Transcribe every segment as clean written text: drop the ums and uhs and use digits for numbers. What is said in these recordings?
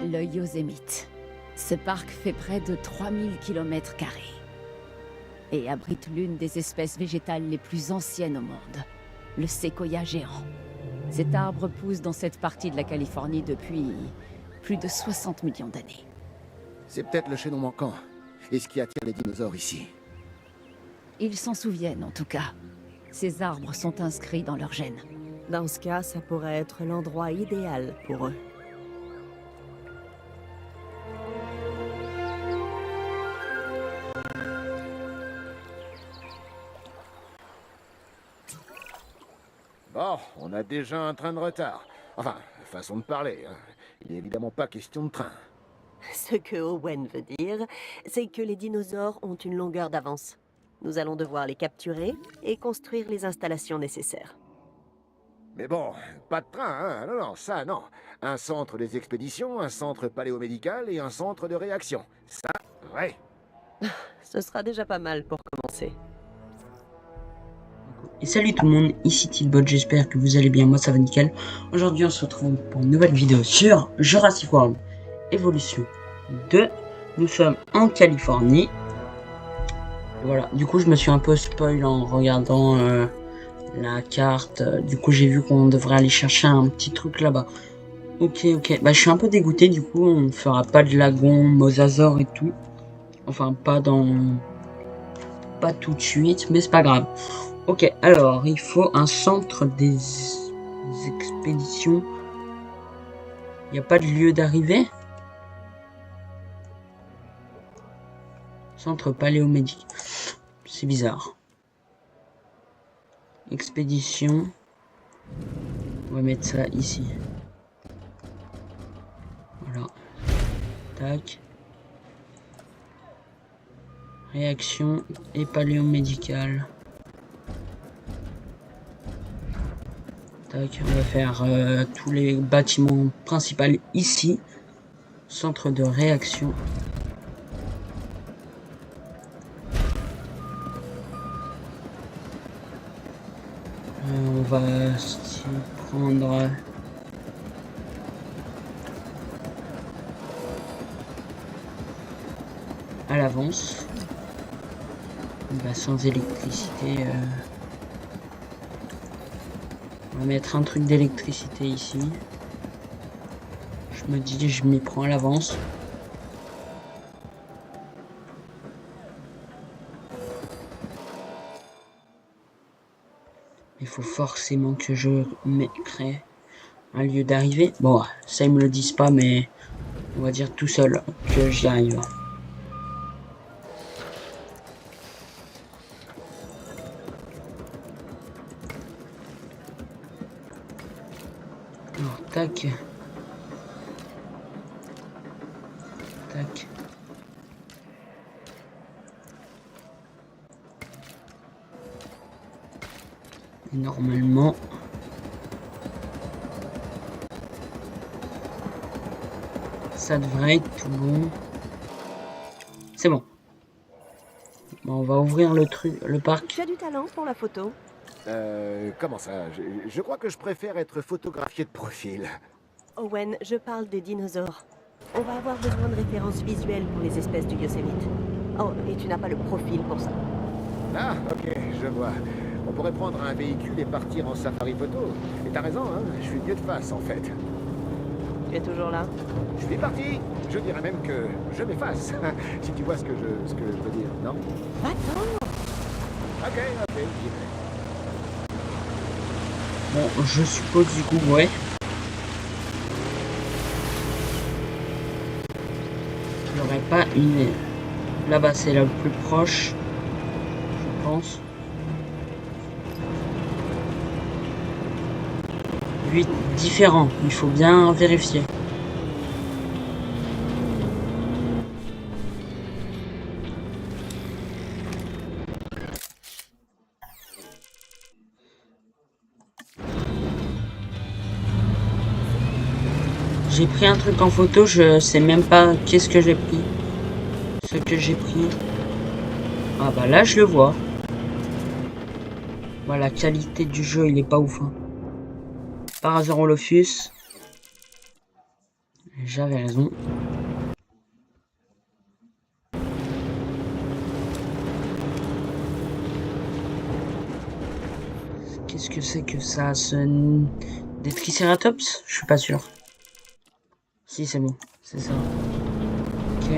Le Yosemite. Ce parc fait près de 3000 km² et abrite l'une des espèces végétales les plus anciennes au monde, le séquoia géant. Cet arbre pousse dans cette partie de la Californie depuis plus de 60 millions d'années. C'est peut-être le chaînon manquant. Et ce qui attire les dinosaures ici. Ils s'en souviennent en tout cas. Ces arbres sont inscrits dans leur gènes. Dans ce cas, ça pourrait être l'endroit idéal pour eux. Bon, on a déjà un train de retard. Enfin, façon de parler. Hein. Il n'est évidemment pas question de train. Ce que Owen veut dire, c'est que les dinosaures ont une longueur d'avance. Nous allons devoir les capturer et construire les installations nécessaires. Mais bon, pas de train, hein. Non, non, ça, non. Un centre des expéditions, un centre paléomédical et un centre de réaction. Ça, ouais. Ce sera déjà pas mal pour commencer. Et salut tout le monde, ici Tilbot, j'espère que vous allez bien, moi ça va nickel. Aujourd'hui on se retrouve pour une nouvelle vidéo sur Jurassic World Evolution 2. Nous sommes en Californie. Voilà, du coup je me suis un peu spoil en regardant la carte. Du coup j'ai vu qu'on devrait aller chercher un petit truc là-bas. Ok, bah je suis un peu dégoûté, du coup on ne fera pas de lagon, mosasaure et tout. Enfin pas tout de suite, mais c'est pas grave. Ok, alors il faut un centre des expéditions. Il n'y a pas de lieu d'arrivée. Centre paléomédic. C'est bizarre. Expédition. On va mettre ça ici. Voilà. Tac. Réaction et paléomédical. Tac, on va faire tous les bâtiments principaux ici. Centre de réaction. On va s'y prendre à l'avance. Bah, sans électricité. On va mettre un truc d'électricité ici. Je me dis, je m'y prends à l'avance. Il faut forcément que je crée un lieu d'arrivée. Bon, ça ils me le disent pas, mais on va dire tout seul que j'y arrive. Alors, tac. Tac. Et normalement, ça devrait être tout bon. C'est bon. Bon, on va ouvrir le parc. Tu as du talent pour la photo? Comment ça? Je crois que je préfère être photographié de profil. Owen, je parle des dinosaures. On va avoir besoin de références visuelles pour les espèces du Yosemite. Oh, et tu n'as pas le profil pour ça. Ah, ok, je vois. On pourrait prendre un véhicule et partir en safari photo. Et t'as raison, hein, je suis mieux de face en fait. Tu es toujours là? Je suis parti. Je dirais même que je m'efface. Si tu vois ce que je veux dire, non? Attends! Ok, j'y vais. Bon, je suppose du coup, ouais. Il n'y aurait pas une... Là-bas, c'est la plus proche, je pense. 8 différents, il faut bien vérifier. J'ai pris un truc en photo, je sais même pas qu'est-ce que j'ai pris. Ce que j'ai pris. Ah bah là je le vois. Voilà, la qualité du jeu il est pas ouf. Hein. Parasaurolophus. J'avais raison. Qu'est-ce que c'est que ça? Des Triceratops? Je suis pas sûr. Si, c'est bon. C'est ça. Ok.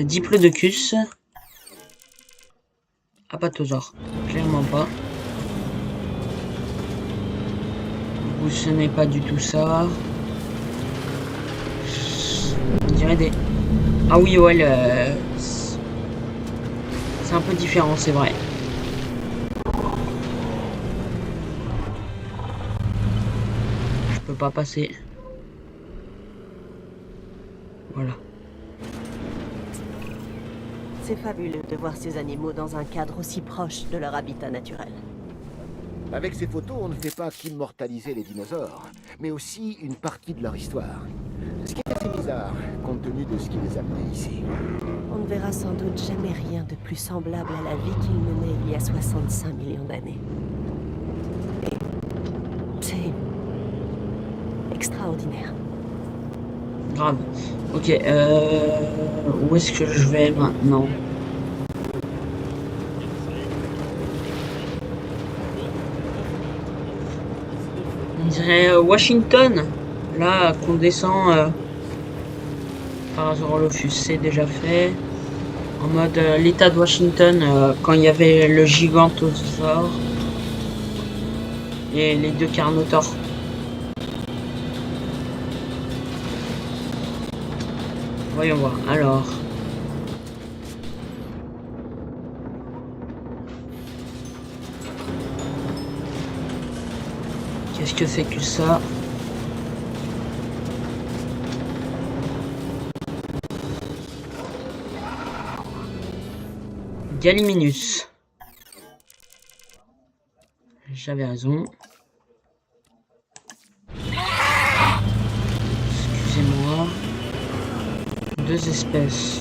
Diplodocus. Apatosaure. Clairement pas. Vous, ce n'est pas du tout ça. On dirait des... Ah oui, ouais, c'est un peu différent, c'est vrai. Je peux pas passer. Voilà. C'est fabuleux de voir ces animaux dans un cadre aussi proche de leur habitat naturel. Avec ces photos, on ne fait pas qu'immortaliser les dinosaures, mais aussi une partie de leur histoire. Ce qui est assez bizarre, compte tenu de ce qui les a menés ici. On ne verra sans doute jamais rien de plus semblable à la vie qu'ils menaient il y a 65 millions d'années. Et c'est extraordinaire. Grave. Ok, où est-ce que je vais maintenant? On dirait Washington. Là, qu'on descend Parasaurolophus, c'est déjà fait. En mode l'état de Washington, quand il y avait le Gigantosaure et les deux Carnotaures. Voyons voir. Alors. Qu'est-ce que c'est que ça? Gallimimus. J'avais raison. Excusez-moi. Deux espèces.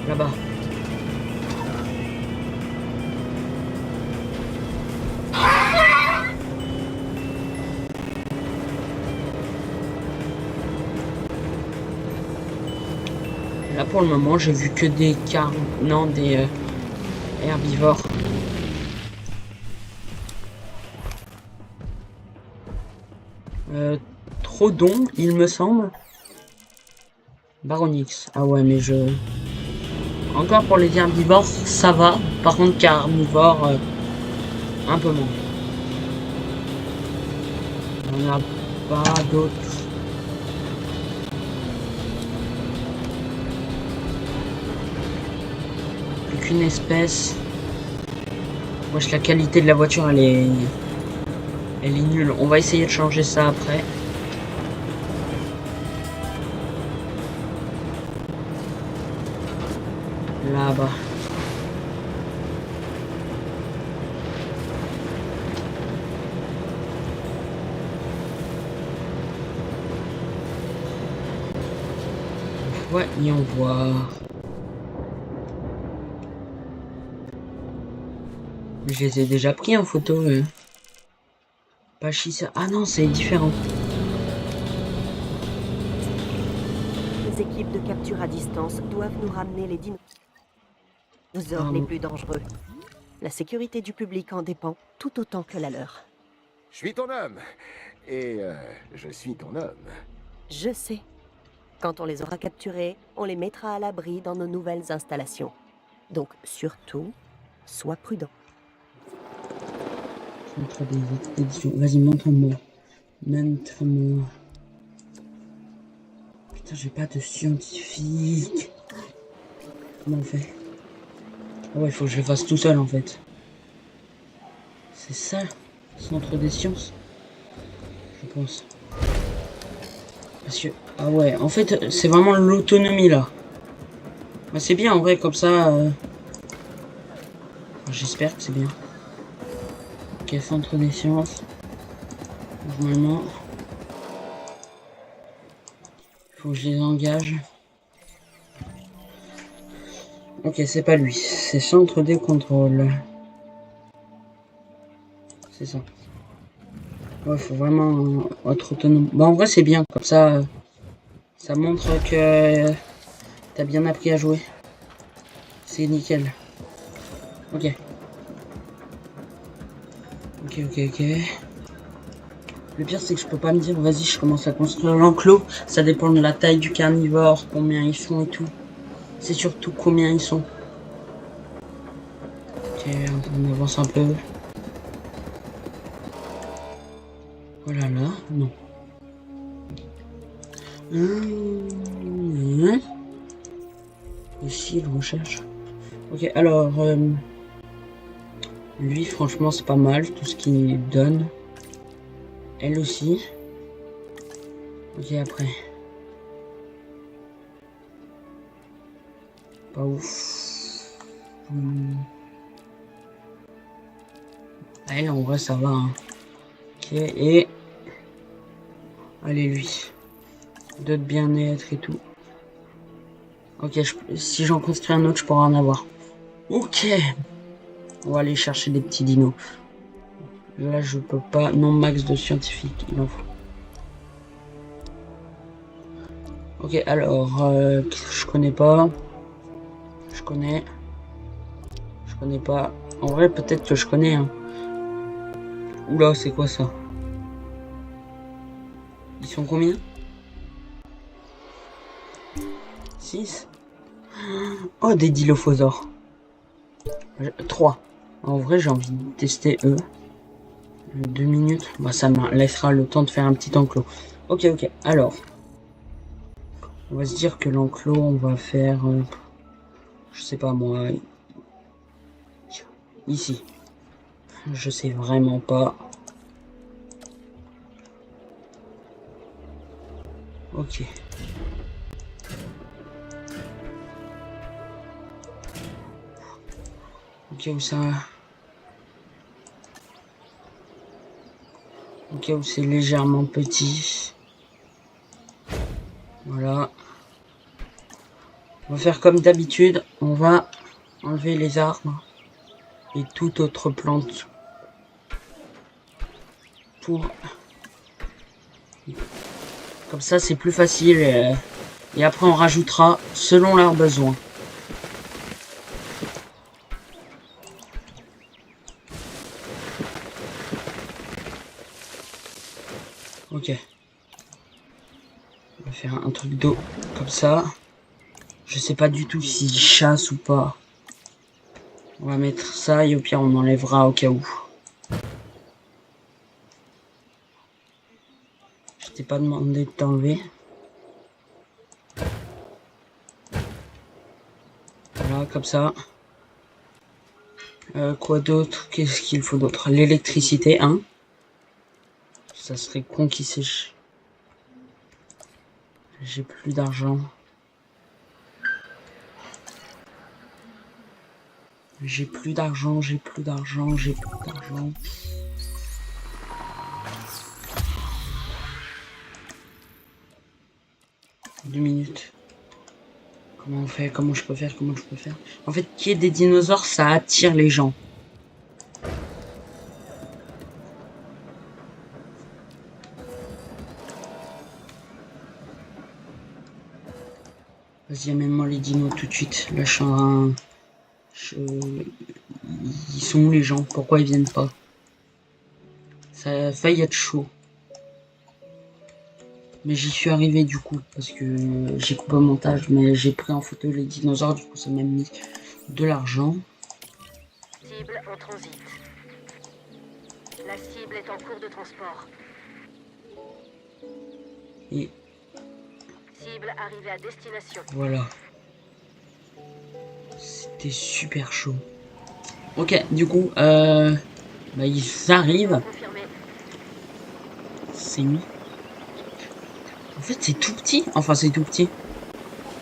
Là-bas. Là pour le moment j'ai vu que des des herbivores. Trodon, il me semble. Baronix. Ah ouais, mais je... Encore pour les herbivores, ça va. Par contre, carnivores, un peu moins. Il n'y en a pas d'autres. Plus qu'une espèce. Wesh, la qualité de la voiture, elle est nulle. On va essayer de changer ça après. Là-bas. Voyons voir. Je les ai déjà pris en photo. Pachycératopus. Ah non, c'est différent. Les équipes de capture à distance doivent nous ramener les dinosaures les plus dangereux. La sécurité du public en dépend tout autant que la leur. Je suis ton homme. Et je suis ton homme. Je sais. Quand on les aura capturés, on les mettra à l'abri dans nos nouvelles installations. Donc surtout, sois prudent. Centre des expéditions. Vas-y, montre-moi. Montre-moi. Putain, j'ai pas de scientifique. Comment on fait? Ah ouais, il faut que je le fasse tout seul en fait. C'est ça, centre des sciences. Je pense. Parce que... Ah ouais, en fait, c'est vraiment l'autonomie là. Bah, c'est bien en vrai, comme ça... J'espère que c'est bien. Ok, centre des sciences. Normalement... Il faut que je les engage. Ok, c'est pas lui. C'est centre des contrôles. C'est ça. Ouais, faut vraiment être autonome. Bah en vrai c'est bien, comme ça, ça montre que t'as bien appris à jouer. C'est nickel. Ok. Ok. Le pire c'est que je peux pas me dire, vas-y je commence à construire l'enclos. Ça dépend de la taille du carnivore, combien ils sont et tout. C'est surtout combien ils sont. Ok, on avance un peu. Oh là là, non. Ici, il recherche. Ok, alors, lui, franchement, c'est pas mal, tout ce qu'il donne. Elle aussi. Ok, après. Pas ouf. Elle, en vrai, ça va. Hein. Ok, et... Allez, lui. D'autres bien-être et tout. Ok, si j'en construis un autre, je pourrais en avoir. Ok. On va aller chercher des petits dinos. Là, je peux pas. Non, max de scientifique, il en faut. Ok, alors, je connais pas. Je connais. Je connais pas. En vrai, peut-être que je connais. Hein. Oula, c'est quoi ça? Ils sont combien? 6. Oh, des dilophosaures. 3. En vrai, j'ai envie de tester eux. 2 minutes. Bah, ça me laissera le temps de faire un petit enclos. Ok. Alors. On va se dire que l'enclos, on va faire... je sais pas moi... Ici. Je sais vraiment pas. Ok. Ok, où ça... Ok, où c'est légèrement petit. Voilà. On va faire comme d'habitude. On va enlever les arbres et toute autre plante. Pour... Comme ça, c'est plus facile. Et après, on rajoutera selon leurs besoins. Ok. On va faire un truc d'eau comme ça. Je sais pas du tout s'ils chassent ou pas. On va mettre ça et au pire on enlèvera au cas où. Je t'ai pas demandé de t'enlever. Voilà, comme ça. Quoi d'autre? Qu'est-ce qu'il faut d'autre? L'électricité, hein. Ça serait con qui sèche. J'ai plus d'argent. J'ai plus d'argent. 2 minutes. Comment on fait? Comment je peux faire? En fait, qu'il y ait des dinosaures, ça attire les gens. Vas-y, amène-moi les dinos tout de suite. Là, ils sont où les gens? Pourquoi ils viennent pas? Ça a failli être chaud. Mais j'y suis arrivé du coup, parce que j'ai coupé au montage, mais j'ai pris en photo les dinosaures, du coup ça m'a mis de l'argent. Cible en transit. La cible est en cours de transport. Et Cible arrivée à destination. voilà. C'était super chaud. Ok, du coup, bah, ils arrivent. Confirmé. C'est mis. En fait, c'est tout petit. Enfin, c'est tout petit.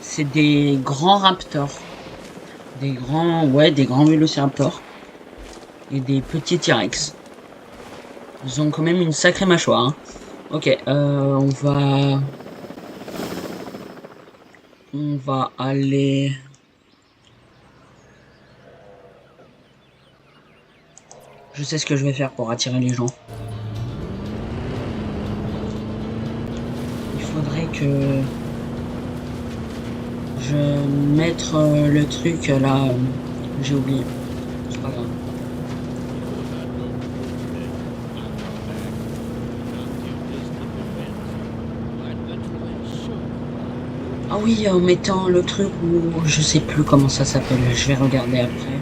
C'est des grands raptors. Des grands vélociraptors. Et des petits T-Rex. Ils ont quand même une sacrée mâchoire. Hein. Ok, on va aller... Je sais ce que je vais faire pour attirer les gens. Il faudrait que je mette le truc là. J'ai oublié. C'est pas grave. Ah oui, en mettant le truc où je sais plus comment ça s'appelle. Je vais regarder après.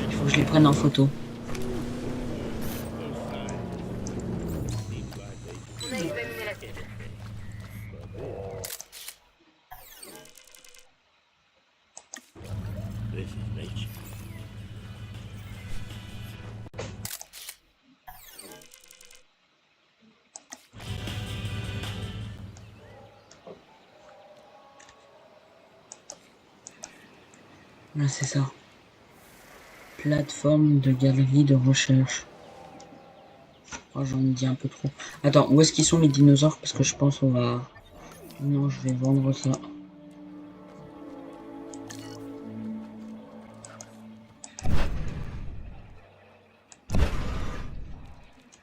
Il faut que je les prenne en photo. Là, c'est ça. Plateforme de galerie de recherche. Oh, j'en dis un peu trop. Attends, où est-ce qu'ils sont les dinosaures? Parce que je pense on va... Non, je vais vendre ça.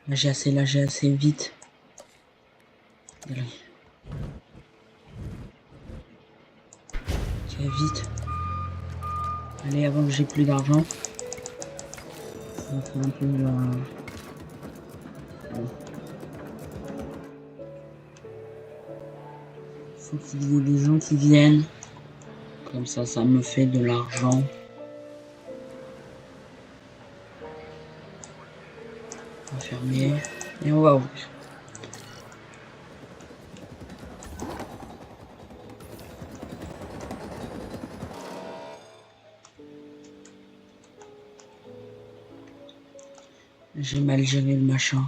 Là, j'ai assez, vite. Allez. Ok, vite. Allez, avant que j'ai plus d'argent. On fait un peu... Faut qu'il y ait des gens qui viennent. Comme ça me fait de l'argent. On va fermer. Et on va ouvrir. J'ai mal géré le machin.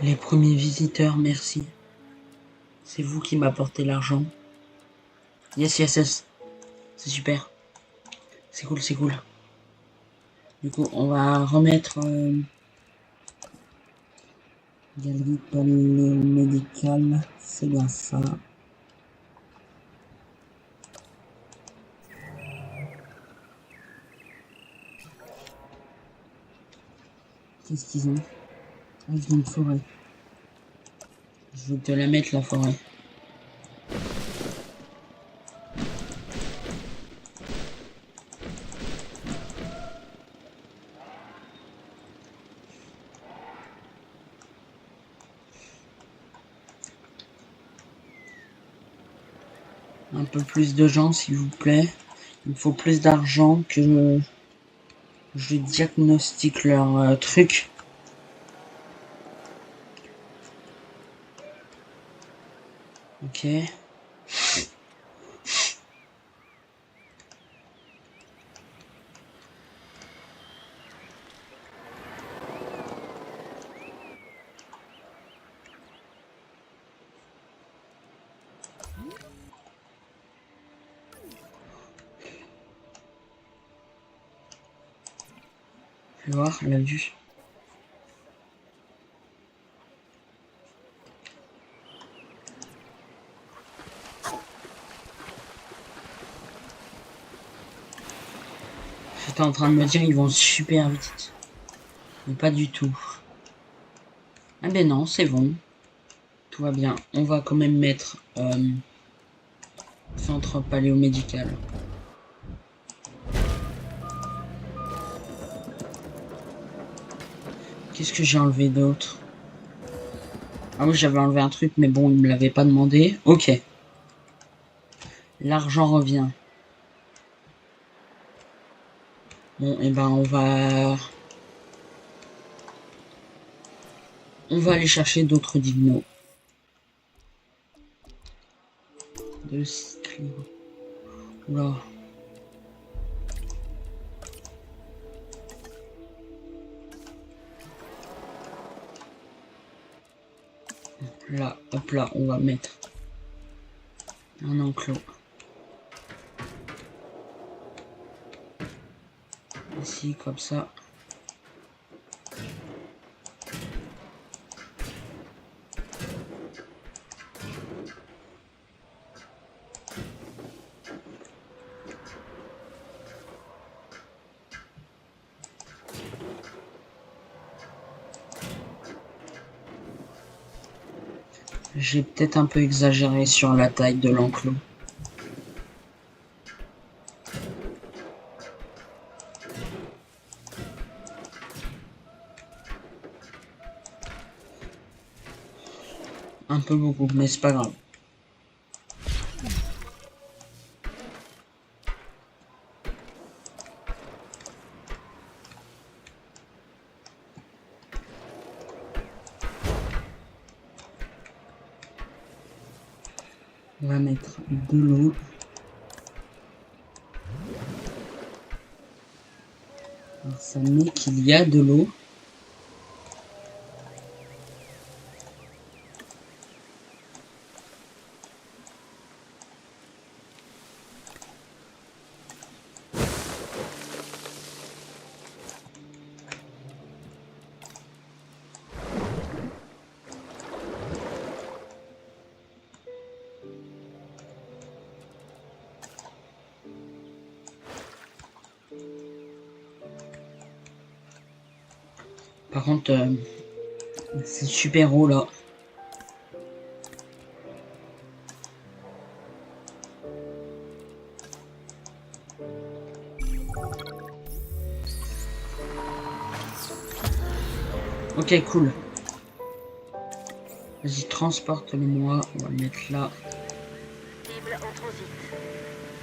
Les premiers visiteurs, merci. C'est vous qui m'apportez l'argent. Yes, yes, yes. C'est super. C'est cool, c'est cool. Du coup, on va remettre... Galerie paléomédicale, c'est bien ça. Qu'est-ce qu'ils ont? Ah, ils ont une forêt. Je vais te la mettre, la forêt. Un peu plus de gens, s'il vous plaît. Il me faut plus d'argent que je diagnostique leur truc. Ok. Je vais voir la vue. J'étais en train de me dire ils vont super vite. Mais pas du tout. Ah ben non, c'est bon. Tout va bien. On va quand même mettre centre paléomédical. Qu'est-ce que j'ai enlevé d'autre? Ah oui, j'avais enlevé un truc, mais bon, il me l'avait pas demandé. Ok. L'argent revient. Bon, et ben on va aller chercher d'autres dinos. De cyclisme. Oula. Là, hop là, on va mettre un enclos. Ici, comme ça. J'ai peut-être un peu exagéré sur la taille de l'enclos. Un peu beaucoup, mais c'est pas grave. On va mettre de l'eau. Alors ça met qu'il y a de l'eau. Par contre, c'est super haut là. Ok, cool. Vas-y, transporte-le-moi. On va le mettre là.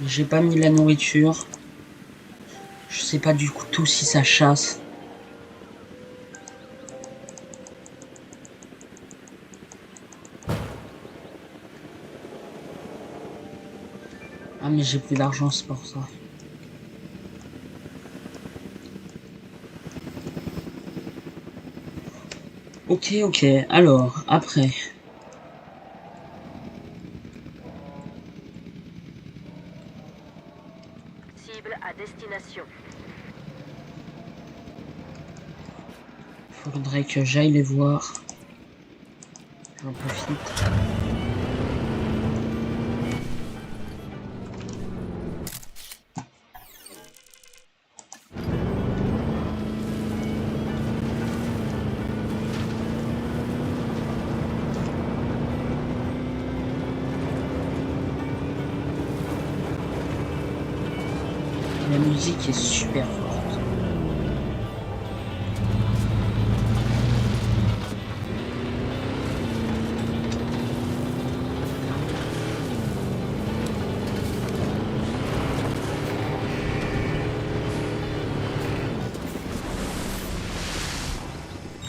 J'ai pas mis la nourriture. Je sais pas du tout si ça chasse. Ah mais j'ai plus d'argent, c'est pour ça. Ok, alors, après. Cible à destination. Faudrait que j'aille les voir. J'en profite. La musique est super forte.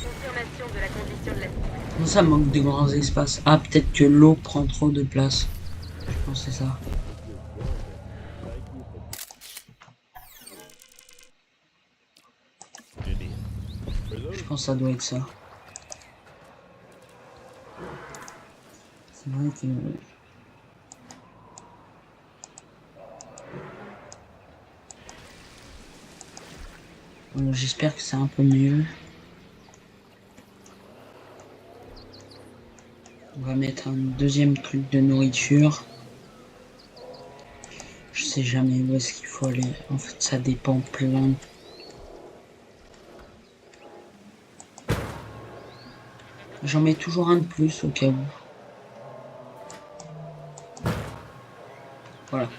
Confirmation de la condition de la... Comment ça manque de grands espaces? Ah, peut-être que l'eau prend trop de place. Je pense que c'est ça. Je pense que ça doit être ça. C'est vrai que... Bon, j'espère que c'est un peu mieux. On va mettre un deuxième truc de nourriture. Je sais jamais où est-ce qu'il faut aller. En fait, ça dépend plein. J'en mets toujours un de plus au cas où. Voilà.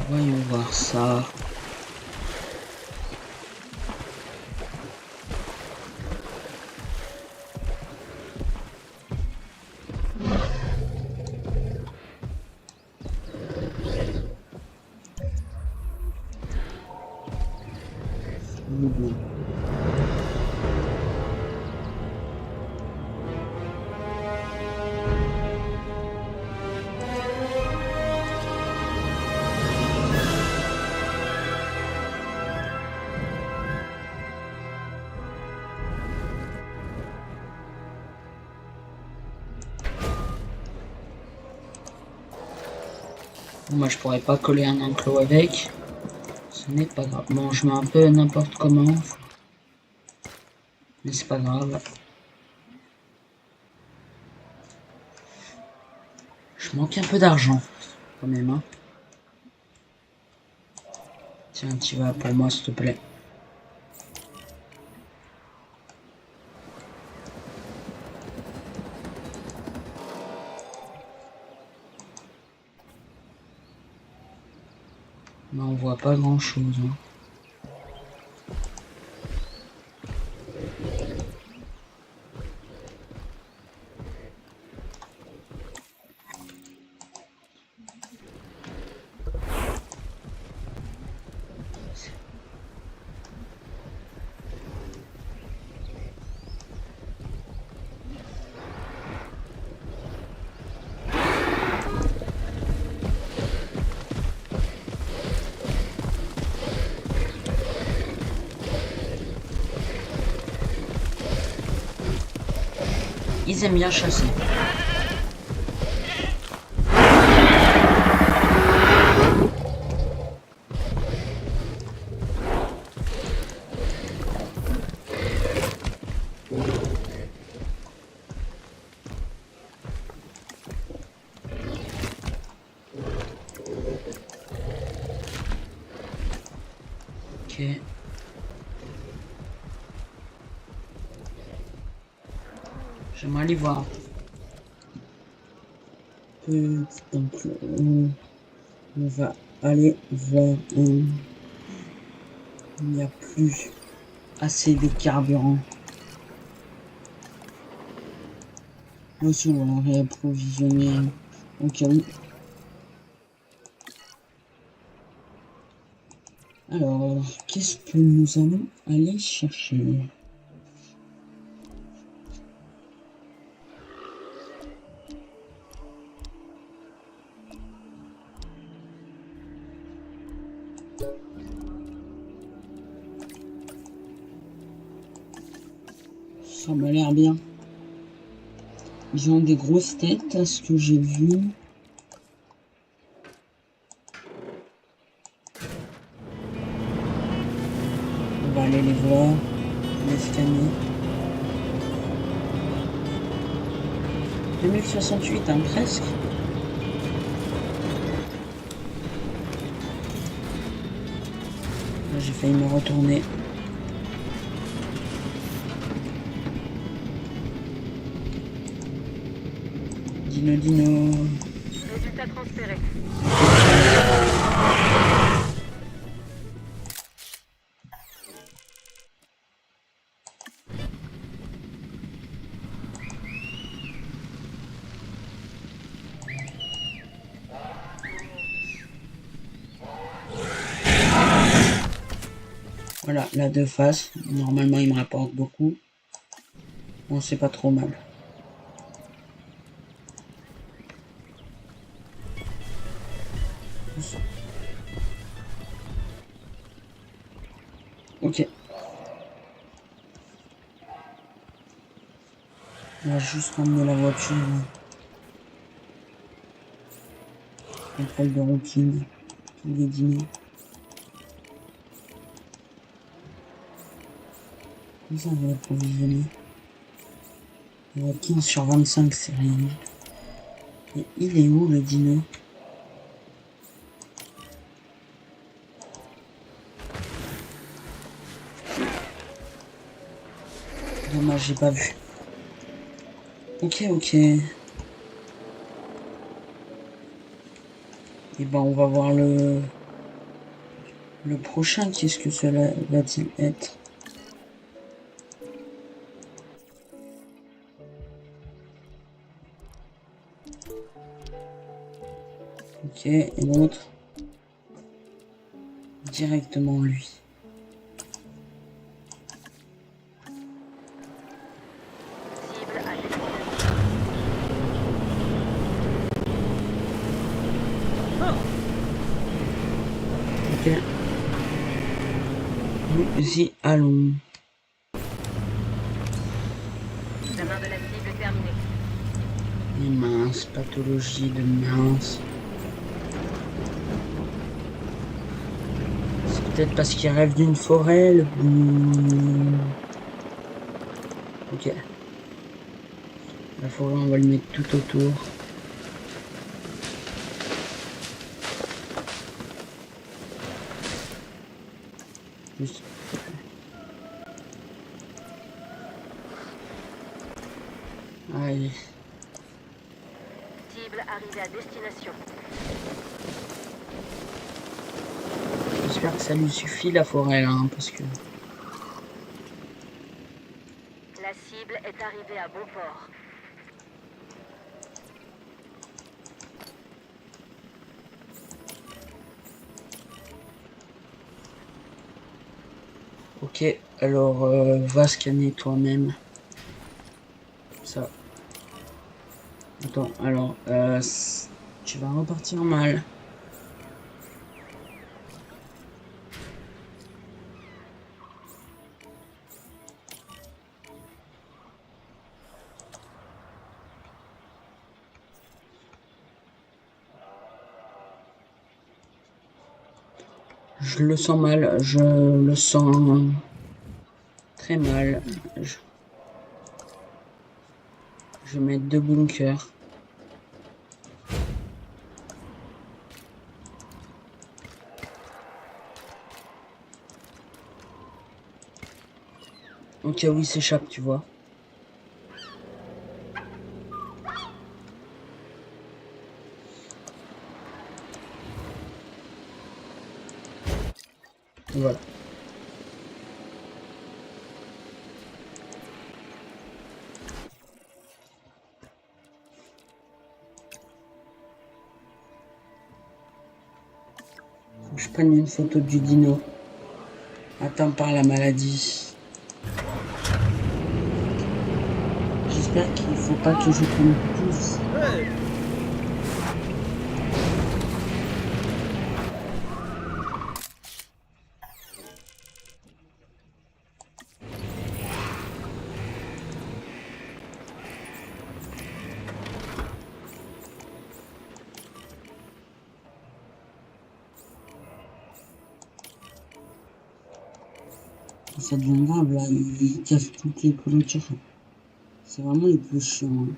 Voyons voir ça. Moi je pourrais pas coller un enclos avec. Ce n'est pas grave. Bon, je mets un peu n'importe comment. Mais c'est pas grave. Je manque un peu d'argent. Quand même, hein. Tiens, tu vas pour moi s'il te plaît. Mais on voit pas grand chose. Hein. Ils aiment bien chasser. Ok. J'aimerais aller voir. Donc, on va aller voir. Il n'y a plus assez de carburant. Aussi, on va réapprovisionner au cas où. Alors, qu'est-ce que nous allons aller chercher? Ça m'a l'air bien. Ils ont des grosses têtes, à ce que j'ai vu. On va aller les voir, les scanner. 2068, hein, presque. Là, j'ai failli me retourner. Dino. Résultat transféré. Voilà, la deux faces. Normalement, il me rapporte beaucoup. Bon, c'est pas trop mal. Ok. On va juste ramener la voiture. Contrôle de routine. Tous les dîners. Comme ça, on va l'approvisionner. On va 15 sur 25, c'est rien. Et il est où le dino? Dommage, j'ai pas vu. Ok. Et ben on va voir le prochain. Qu'est-ce que cela va-t-il être? Ok, et l'autre directement lui. Ok. Nous y allons. La main de la cible terminée. Et mince, pathologie de mince. C'est peut-être parce qu'il rêve d'une forêt, le... Ok. La forêt, on va le mettre tout autour. Juste. Allez. Cible arrivée à destination. J'espère que ça lui suffit la forêt là, hein, parce que... La cible est arrivée à bon port. Ok, alors va scanner toi-même. Ça. Attends, alors tu vas repartir mal. Je le sens mal, je le sens très mal. Je vais mettre 2 bunkers. Au cas où il s'échappe, tu vois. Voilà. Faut que je prenne une photo du dino atteint par la maladie. J'espère qu'il faut pas que je prenne tous. Ça devient grave là, ils cassent toutes les clôtures. C'est vraiment les plus chiants. Hein.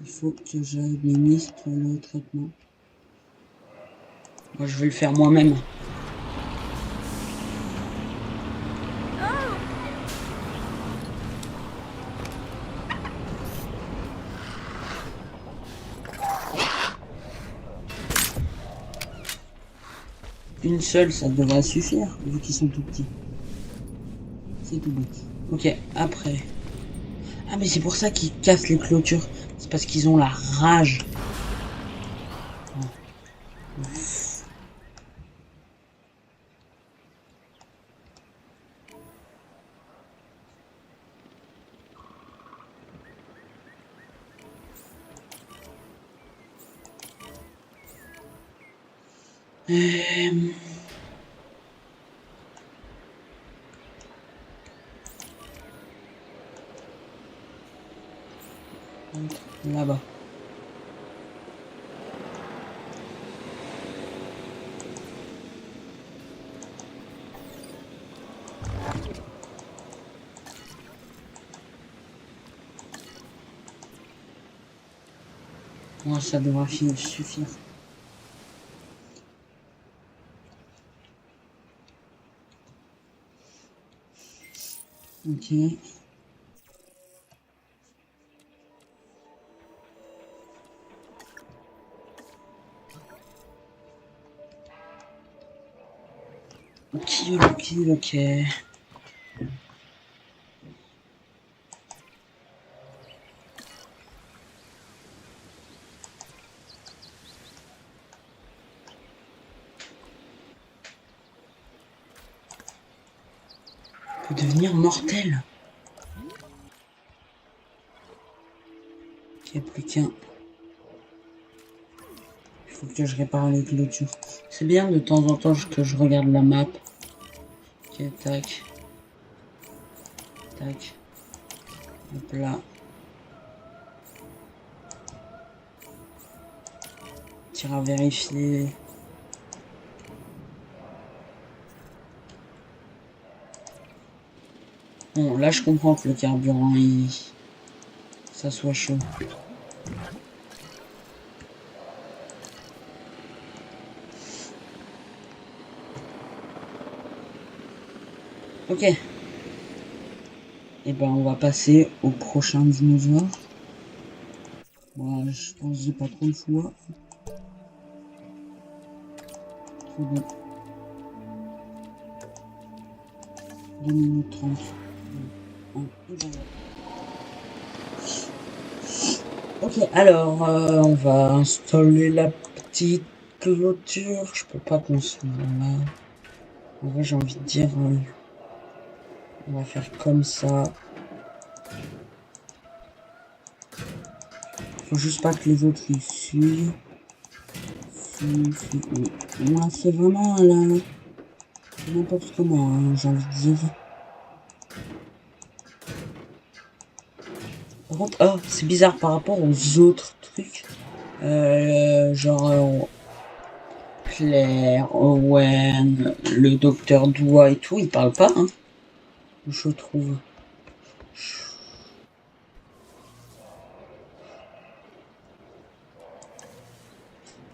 Il faut que j'administre le traitement. Moi je vais le faire moi-même. Une seule, ça devrait suffire, vu qu'ils sont tout petits. C'est tout beau. Ok, après. Ah mais c'est pour ça qu'ils cassent les clôtures. C'est parce qu'ils ont la rage. Là-bas. Moi, ça devrait suffire. Ok. Ok. Peut devenir mortel. Ok, plus qu'un. Il faut que je répare les clôtures. C'est bien de temps en temps que je regarde la map. Ok, tac. Tac. Hop là. Tir à vérifier. Bon, là je comprends que le carburant, ça soit chaud. Ok. Et ben on va passer au prochain dinosaure. Moi je pense que j'ai pas trop le choix. C'est bon. 2 minutes 30. Ok, alors on va installer la petite clôture. Je peux pas construire là. En vrai, j'ai envie de dire, on va faire comme ça. Faut juste pas que les autres ils suivent. Moi, c'est vraiment là, n'importe comment, hein, j'ai envie de dire. Par contre, oh, c'est bizarre par rapport aux autres trucs. Genre Claire, Owen, le docteur Doua et tout, ils parlent pas, hein. Je trouve.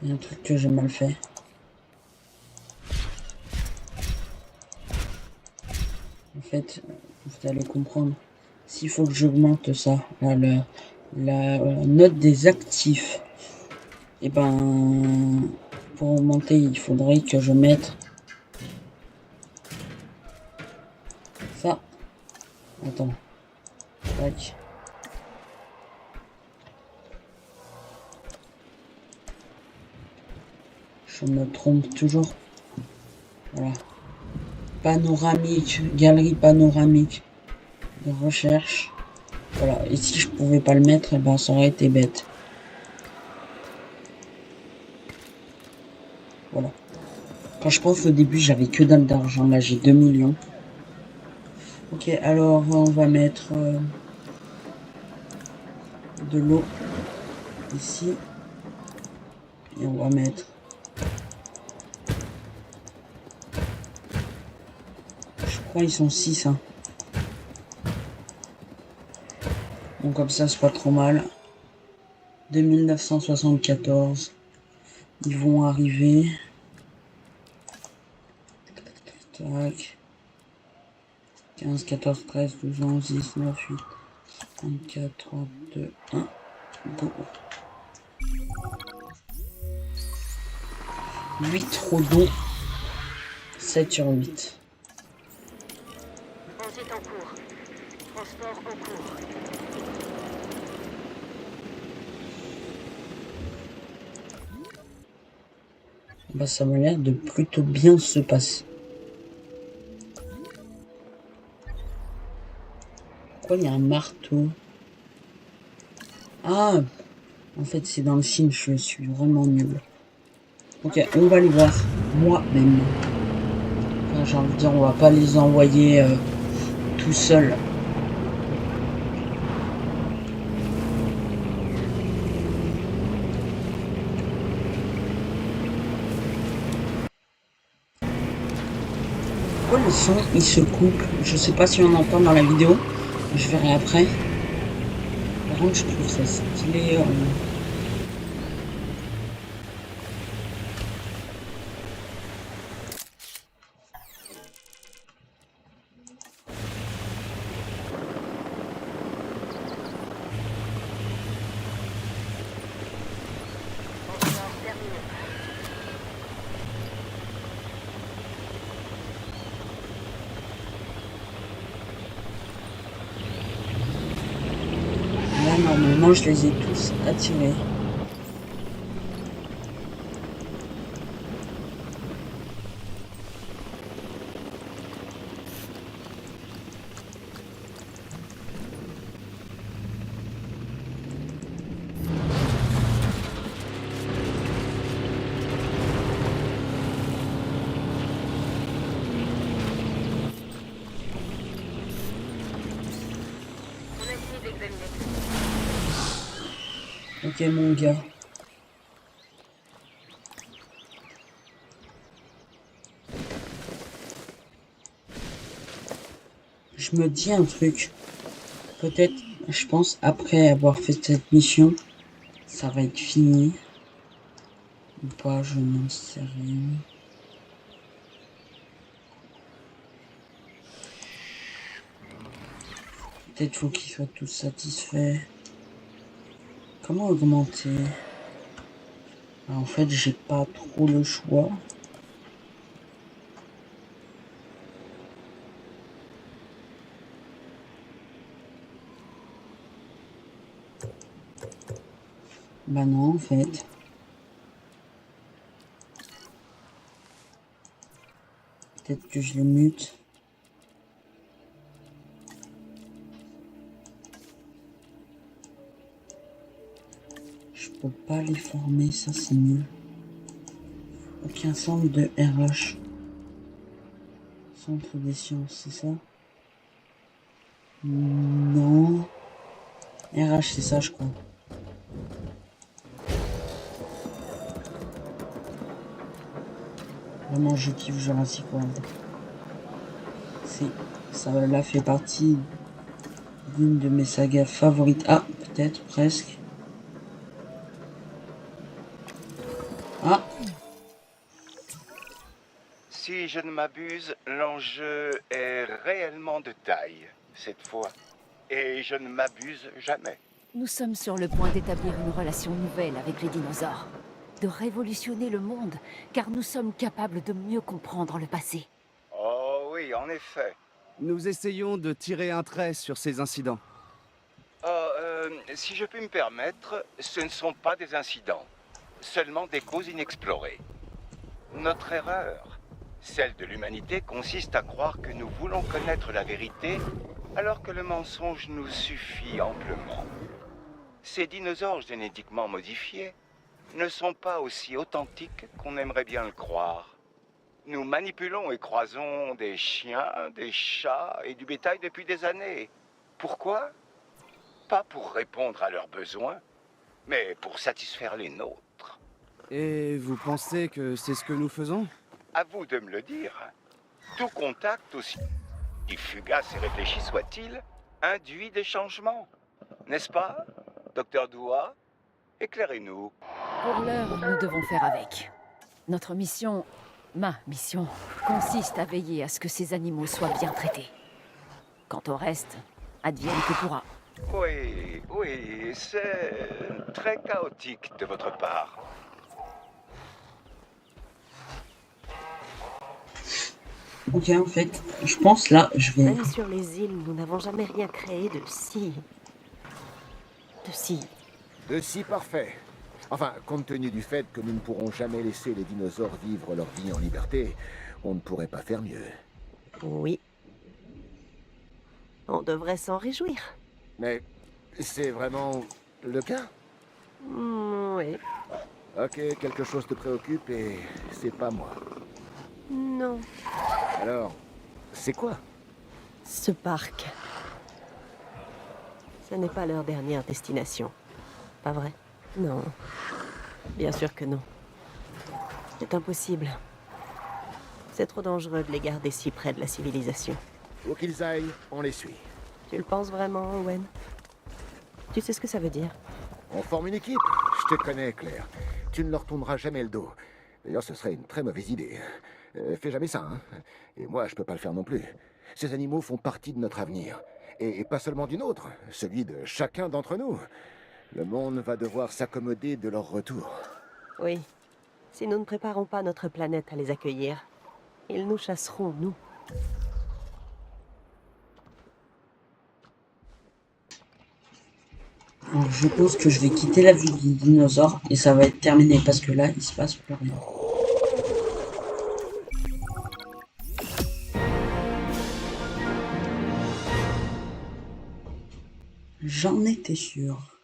Il y a un truc que j'ai mal fait. En fait, vous allez comprendre. S'il faut que j'augmente ça, là, la note des actifs. Et ben, pour augmenter, il faudrait que je mette ça. Attends. Tac. Je me trompe toujours. Voilà. Panoramique, galerie panoramique de recherche. Voilà. Et si je pouvais pas le mettre, eh ben ça aurait été bête. Voilà. Quand je pense au début, j'avais que dalle d'argent. Là, j'ai 2 millions. Ok, alors on va mettre de l'eau ici. Et on va mettre je crois ils sont 6 hein. Donc comme ça c'est pas trop mal. De 1974 ils vont arriver. Tac. 15, 14, 13, 12, 11, 10, 9, 8, 24, 3, 2, 1, go. 8 rodons, 7 sur 8. Transit en cours. Transport en cours. Bah ça m'a l'air de plutôt bien se passer. Pourquoi il y a un marteau? Ah, en fait c'est dans le film, je suis vraiment nul. Ok, on va les voir moi-même. Enfin, j'ai envie de dire, on va pas les envoyer tout seuls. Pourquoi le son il se coupe? Je sais pas si on entend dans la vidéo. Je verrai après. Par contre, je trouve ça stylé. Transport terminé. Là, normalement, je les ai tous attirés. On a fini d'examiner. Ok, mon gars. Je me dis un truc. Peut-être, je pense, après avoir fait cette mission, ça va être fini. Ou pas, je n'en sais rien. Peut-être faut qu'ils soient tous satisfaits. Comment augmenter? En fait, j'ai pas trop le choix. Bah non, en fait. Peut-être que je les mute. Je peux pas les former, ça c'est nul. Aucun centre de RH. Centre des sciences, c'est ça? Non. RH, c'est ça, je crois. Vraiment, je kiffe Jurassic World. Ça là fait partie d'une de mes sagas favorites. Ah, peut-être, presque. Ah. Si je ne m'abuse, l'enjeu est réellement de taille, cette fois. Et je ne m'abuse jamais. Nous sommes sur le point d'établir une relation nouvelle avec les dinosaures. De révolutionner le monde, car nous sommes capables de mieux comprendre le passé. Oh oui, en effet. Nous essayons de tirer un trait sur ces incidents. Si je puis me permettre, ce ne sont pas des incidents, seulement des causes inexplorées. Notre erreur, celle de l'humanité, consiste à croire que nous voulons connaître la vérité, alors que le mensonge nous suffit amplement. Ces dinosaures génétiquement modifiés ne sont pas aussi authentiques qu'on aimerait bien le croire. Nous manipulons et croisons des chiens, des chats et du bétail depuis des années. Pourquoi? Pas pour répondre à leurs besoins, mais pour satisfaire les nôtres. Et vous pensez que c'est ce que nous faisons? À vous de me le dire. Tout contact, aussi fugace et réfléchi soit-il, induit des changements. N'est-ce pas, Docteur Doua? Éclairez-nous. Pour l'heure, nous devons faire avec. Notre mission, ma mission, consiste à veiller à ce que ces animaux soient bien traités. Quant au reste, advienne que pourra. Oui, c'est très chaotique de votre part. Ok, en fait, je pense là, je vais... Même sur les îles, nous n'avons jamais rien créé de si parfait. Enfin, compte tenu du fait que nous ne pourrons jamais laisser les dinosaures vivre leur vie en liberté, on ne pourrait pas faire mieux. Oui. On devrait s'en réjouir. Mais c'est vraiment le cas? Oui. Ok, quelque chose te préoccupe et c'est pas moi. Non. Alors, c'est quoi? Ce parc. Ce n'est pas leur dernière destination. Pas vrai? Non. Bien sûr que non. C'est impossible. C'est trop dangereux de les garder si près de la civilisation. Où qu'ils aillent, on les suit. Tu le penses vraiment, Owen? Tu sais ce que ça veut dire? On forme une équipe. Je te connais, Claire. Tu ne leur tourneras jamais le dos. D'ailleurs, ce serait une très mauvaise idée. Fais jamais ça, hein. Et moi, je peux pas le faire non plus. Ces animaux font partie de notre avenir. Et pas seulement du nôtre, celui de chacun d'entre nous. Le monde va devoir s'accommoder de leur retour. Oui. Si nous ne préparons pas notre planète à les accueillir, ils nous chasseront, nous. Alors, je pense que je vais quitter la vue du dinosaure et ça va être terminé parce que là, il se passe plus rien. J'en étais sûr.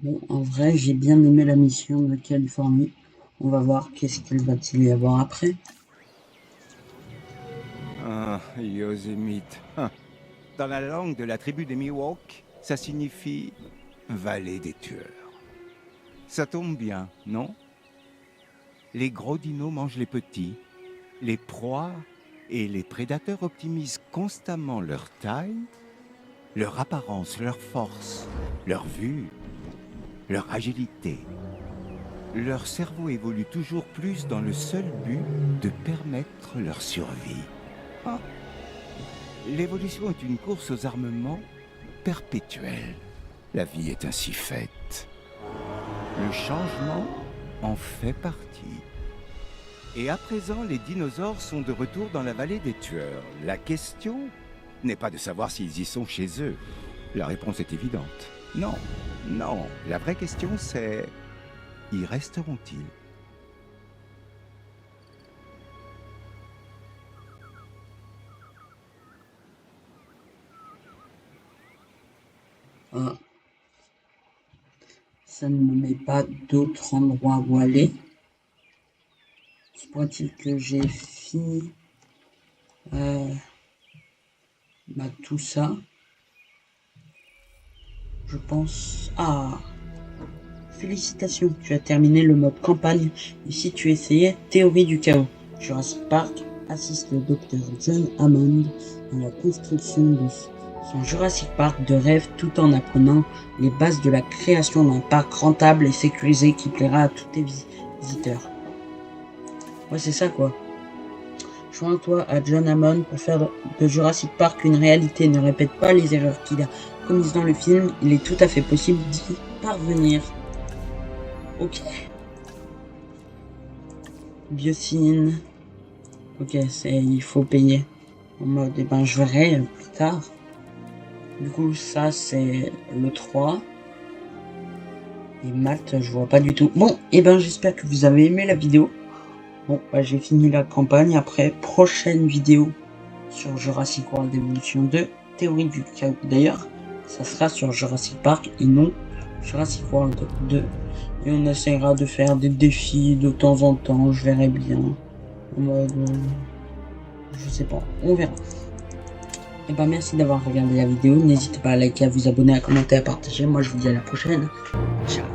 Bon, en vrai, j'ai bien aimé la mission de Californie. On va voir qu'est-ce qu'il va-t-il y avoir après. Ah, Yosemite. Dans la langue de la tribu des Miwok, ça signifie vallée des tueurs. Ça tombe bien, non? Les gros dinos mangent les petits. Les proies et les prédateurs optimisent constamment leur taille, leur apparence, leur force, leur vue, leur agilité. Leur cerveau évolue toujours plus dans le seul but de permettre leur survie. Ah. L'évolution est une course aux armements perpétuelle. La vie est ainsi faite. Le changement en fait partie. Et à présent, les dinosaures sont de retour dans la vallée des tueurs. La question n'est pas de savoir s'ils y sont chez eux. La réponse est évidente. Non, non. La vraie question, c'est... y resteront-ils? Ah. Ça ne me met pas d'autre endroit où aller. Se pourrait-il que j'ai fini tout ça? Je pense... Ah, félicitations, tu as terminé le mode campagne. Ici, tu essayais Théorie du chaos. Jurassic Park assiste le docteur John Hammond dans la construction de son Jurassic Park de rêve tout en apprenant les bases de la création d'un parc rentable et sécurisé qui plaira à tous tes visiteurs. Ouais, c'est ça quoi. Joins-toi à John Hammond pour faire de Jurassic Park une réalité. Ne répète pas les erreurs qu'il a commises dans le film. Il est tout à fait possible d'y parvenir. Ok. Biocine. Ok, il faut payer. En mode, eh ben, je verrai plus tard. Du coup, ça, c'est le 3. Et Malte, je vois pas du tout. Bon, et ben, j'espère que vous avez aimé la vidéo. Bon, bah, j'ai fini la campagne. Après, prochaine vidéo sur Jurassic World Evolution 2, Théorie du chaos. D'ailleurs, ça sera sur Jurassic Park et non Jurassic World 2. Et on essaiera de faire des défis de temps en temps, je verrai bien. En mode... je sais pas, on verra. Et bah merci d'avoir regardé la vidéo. N'hésitez pas à liker, à vous abonner, à commenter, à partager. Moi je vous dis à la prochaine. Ciao.